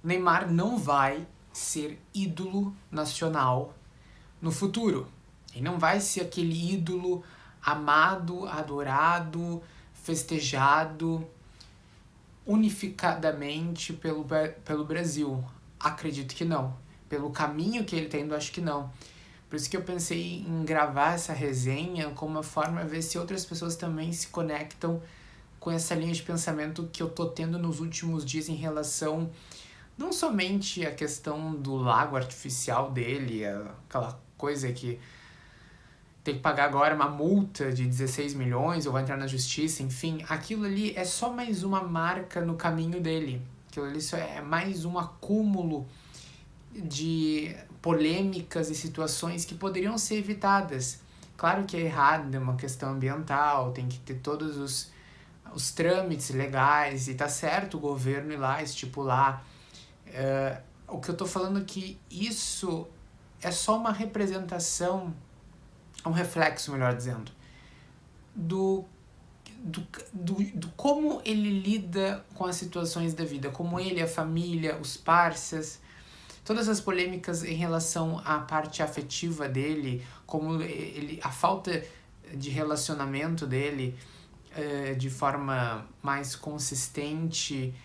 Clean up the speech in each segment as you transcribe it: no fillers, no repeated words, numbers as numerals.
Neymar não vai ser ídolo nacional no futuro. Ele não vai ser aquele ídolo amado, adorado, festejado unificadamente pelo Brasil. Acredito que não. Pelo caminho que ele está indo, acho que não. Por isso que eu pensei em gravar essa resenha como uma forma de ver se outras pessoas também se conectam com essa linha de pensamento que eu tô tendo nos últimos dias em relação não somente a questão do lago artificial dele, aquela coisa que tem que pagar agora uma multa de 16 milhões ou vai entrar na justiça, enfim, aquilo ali é só mais uma marca no caminho dele. Aquilo ali só é mais um acúmulo de polêmicas e situações que poderiam ser evitadas. Claro que é errado, é uma questão ambiental, tem que ter todos os trâmites legais e tá certo o governo ir lá estipular. O que eu tô falando é que isso é só uma representação, um reflexo, melhor dizendo, do como ele lida com as situações da vida, como ele, a família, os parceiros, todas as polêmicas em relação à parte afetiva dele, como ele, a falta de relacionamento dele de forma mais consistente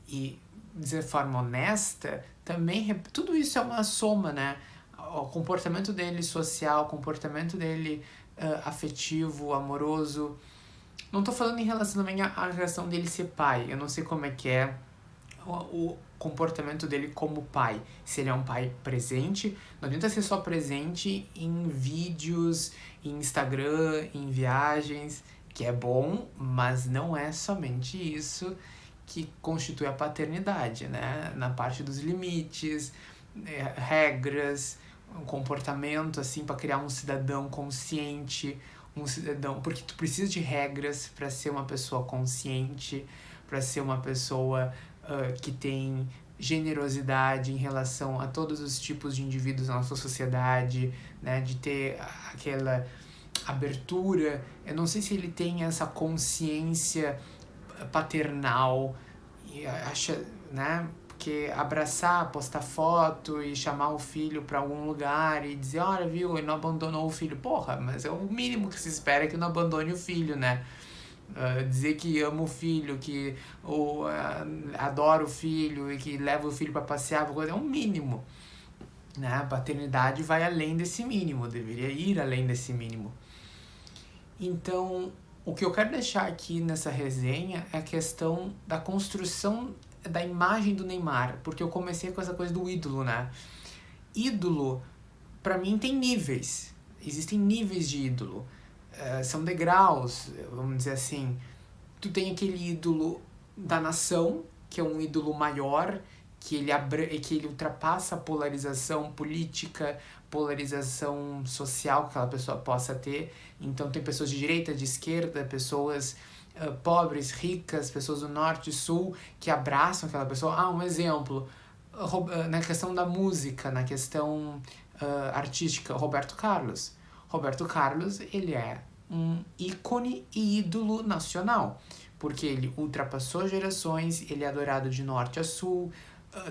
e de forma honesta, também tudo isso é uma soma, né? O comportamento dele social, o comportamento dele afetivo, amoroso. Não tô falando em relação também à questão dele ser pai. Eu não sei como é que é o comportamento dele como pai. Se ele é um pai presente, não adianta ser só presente em vídeos, em Instagram, em viagens, que é bom, mas não é somente isso que constitui a paternidade, né? Na parte dos limites, regras, um comportamento assim para criar um cidadão consciente, um cidadão, porque tu precisa de regras para ser uma pessoa consciente, para ser uma pessoa que tem generosidade em relação a todos os tipos de indivíduos na nossa sociedade, né, de ter aquela abertura. Eu não sei se ele tem essa consciência paternal e acha, né, porque abraçar, postar foto e chamar o filho para algum lugar e dizer, olha, viu, ele não abandonou o filho. Porra, mas é o mínimo que se espera, que não abandone o filho, né? Dizer que ama o filho, que adora o filho e que leva o filho para passear, é um mínimo, né? A paternidade vai além desse mínimo, deveria ir além desse mínimo. Então, o que eu quero deixar aqui nessa resenha é a questão da construção da imagem do Neymar, porque eu comecei com essa coisa do ídolo, né? Ídolo, pra mim, tem níveis. Existem níveis de ídolo. São degraus, vamos dizer assim. Tu tem aquele ídolo da nação, que é um ídolo maior, que ele ultrapassa a polarização política, polarização social que aquela pessoa possa ter. Então tem pessoas de direita, de esquerda, pessoas pobres, ricas, pessoas do norte e sul que abraçam aquela pessoa. Um exemplo, na questão da música, na questão artística, Roberto Carlos. Roberto Carlos, ele é um ícone e ídolo nacional, porque ele ultrapassou gerações, ele é adorado de norte a sul,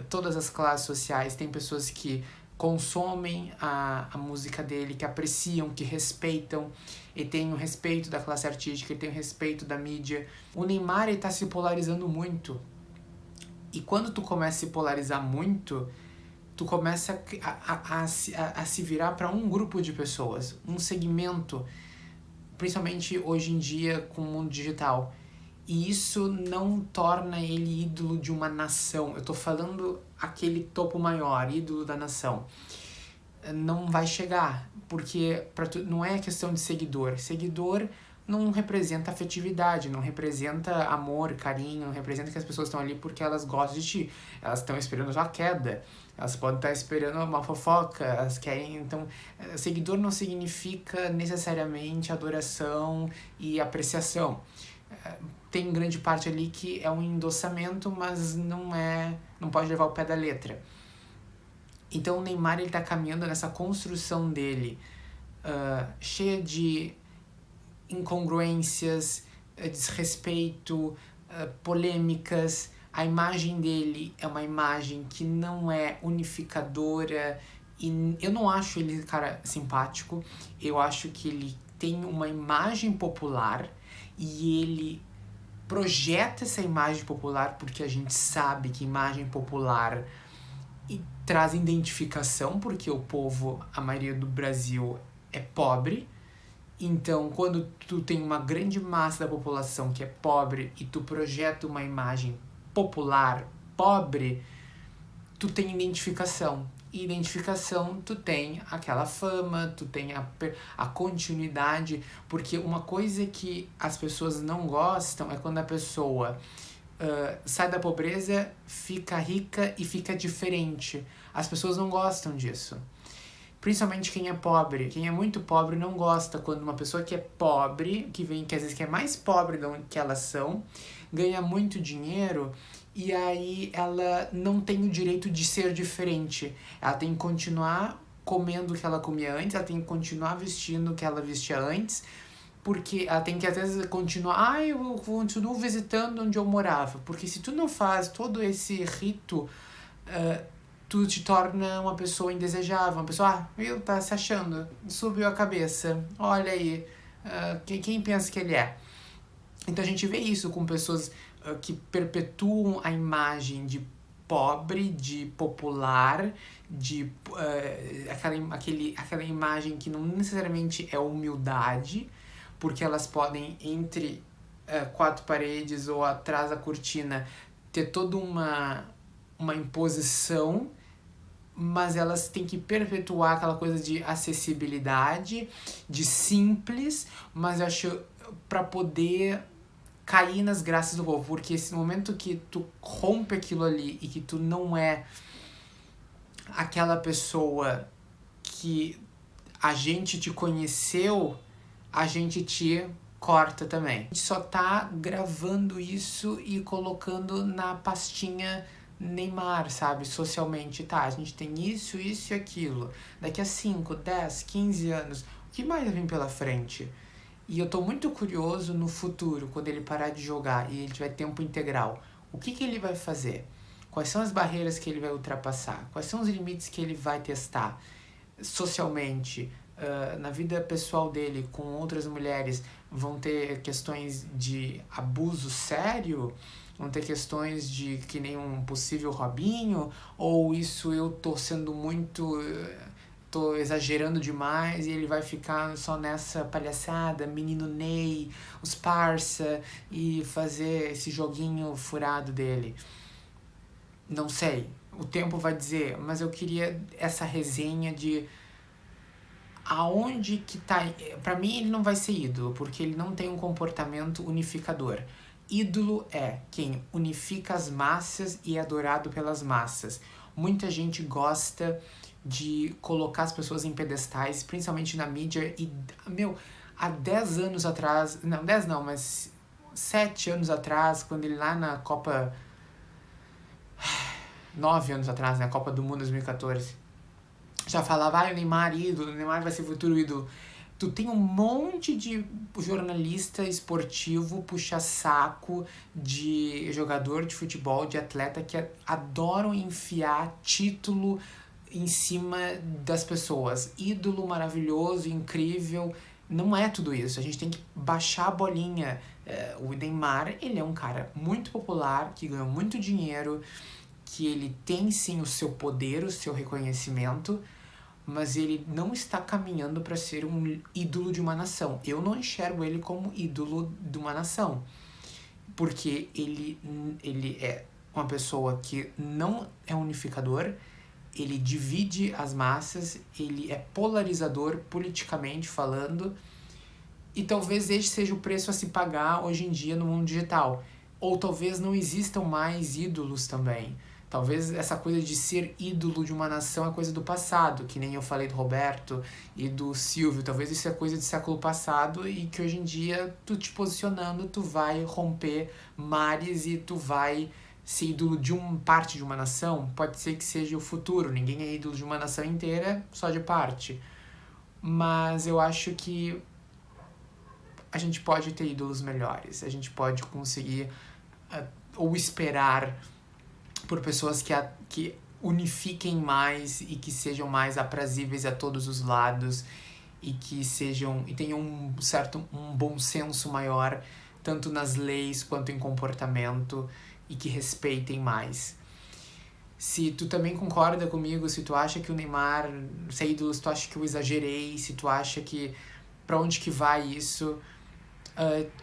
todas as classes sociais, tem pessoas que consomem a música dele, que apreciam, que respeitam, e tem o respeito da classe artística, ele tem o respeito da mídia. O Neymar está se polarizando muito, e quando tu começa a se polarizar muito, tu começa a se virar para um grupo de pessoas, um segmento, principalmente hoje em dia com o mundo digital. E isso não torna ele ídolo de uma nação. Eu tô falando aquele topo maior, ídolo da nação. Não vai chegar, porque não é questão de seguidor. Seguidor não representa afetividade, não representa amor, carinho, não representa que as pessoas estão ali porque elas gostam de ti. Elas estão esperando a tua queda, elas podem estar esperando uma fofoca, elas querem... Então, seguidor não significa necessariamente adoração e apreciação. Tem grande parte ali que é um endossamento, mas não pode levar o pé da letra. Então o Neymar ele tá caminhando nessa construção dele, cheia de incongruências, desrespeito, polêmicas, A imagem dele é uma imagem que não é unificadora e eu não acho ele, cara, simpático. Eu acho que ele tem uma imagem popular e ele projeta essa imagem popular porque a gente sabe que imagem popular traz identificação, porque o povo, a maioria do Brasil, é pobre. Então, quando tu tem uma grande massa da população que é pobre e tu projeta uma imagem popular, pobre, tu tem identificação. E identificação, tu tem aquela fama, tu tem a continuidade, porque uma coisa que as pessoas não gostam é quando a pessoa sai da pobreza, fica rica e fica diferente. As pessoas não gostam disso. Principalmente quem é pobre. Quem é muito pobre não gosta quando uma pessoa que é pobre, que às vezes que é mais pobre do que elas são, ganha muito dinheiro e aí ela não tem o direito de ser diferente. Ela tem que continuar comendo o que ela comia antes, ela tem que continuar vestindo o que ela vestia antes, porque ela tem que às vezes continuar, eu continuo visitando onde eu morava, porque se tu não faz todo esse rito, tu te torna uma pessoa indesejável, uma pessoa, viu, tá se achando, subiu a cabeça, olha aí, quem pensa que ele é? Então a gente vê isso com pessoas que perpetuam a imagem de pobre, de popular, de aquela imagem que não necessariamente é humildade, porque elas podem, entre quatro paredes ou atrás da cortina, ter toda uma imposição, mas elas têm que perpetuar aquela coisa de acessibilidade, de simples, mas eu acho para poder cair nas graças do povo, porque esse momento que tu rompe aquilo ali e que tu não é aquela pessoa que a gente te conheceu, a gente te corta também. A gente só tá gravando isso e colocando na pastinha Neymar, sabe? Socialmente, tá, a gente tem isso e aquilo. Daqui a 5, 10, 15 anos, o que mais vai vir pela frente? E eu tô muito curioso no futuro, quando ele parar de jogar e ele tiver tempo integral. O que ele vai fazer? Quais são as barreiras que ele vai ultrapassar? Quais são os limites que ele vai testar? Socialmente, na vida pessoal dele com outras mulheres, vão ter questões de abuso sério? Vão ter questões de que nem um possível Robinho? Ou isso eu tô sendo muito... tô exagerando demais e ele vai ficar só nessa palhaçada, menino Ney, os parça, e fazer esse joguinho furado dele? Não sei, o tempo vai dizer, mas eu queria essa resenha de aonde que tá... Pra mim ele não vai ser ídolo, porque ele não tem um comportamento unificador. Ídolo é quem unifica as massas e é adorado pelas massas. Muita gente gosta de colocar as pessoas em pedestais, principalmente na mídia, e, há 10 anos atrás, não, 10 não, mas 7 anos atrás, quando ele lá na Copa... 9 anos atrás, na Copa do Mundo 2014, já falava, o Neymar ídolo, o Neymar vai ser futuro ídolo. Tu tem um monte de jornalista esportivo, puxa-saco de jogador de futebol, de atleta, que adoram enfiar título em cima das pessoas. Ídolo maravilhoso, incrível. Não é tudo isso. A gente tem que baixar a bolinha. O Neymar, ele é um cara muito popular, que ganhou muito dinheiro, que ele tem sim o seu poder, o seu reconhecimento, mas ele não está caminhando para ser um ídolo de uma nação. Eu não enxergo ele como ídolo de uma nação, porque ele é uma pessoa que não é unificador, ele divide as massas, ele é polarizador politicamente falando, e talvez este seja o preço a se pagar hoje em dia no mundo digital. Ou talvez não existam mais ídolos também. Talvez essa coisa de ser ídolo de uma nação é coisa do passado, que nem eu falei do Roberto e do Silvio. Talvez isso é coisa do século passado e que hoje em dia, tu te posicionando, tu vai romper mares e tu vai ser ídolo de parte de uma nação. Pode ser que seja o futuro. Ninguém é ídolo de uma nação inteira, só de parte. Mas eu acho que a gente pode ter ídolos melhores. A gente pode conseguir ou esperar por pessoas que unifiquem mais e que sejam mais aprazíveis a todos os lados e que tenham um bom senso maior, tanto nas leis quanto em comportamento, e que respeitem mais. Se tu também concorda comigo, se tu acha que o Neymar, se é ídolo, se tu acha que eu exagerei, se tu acha que pra onde que vai isso,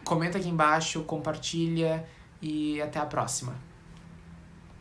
comenta aqui embaixo, compartilha e até a próxima.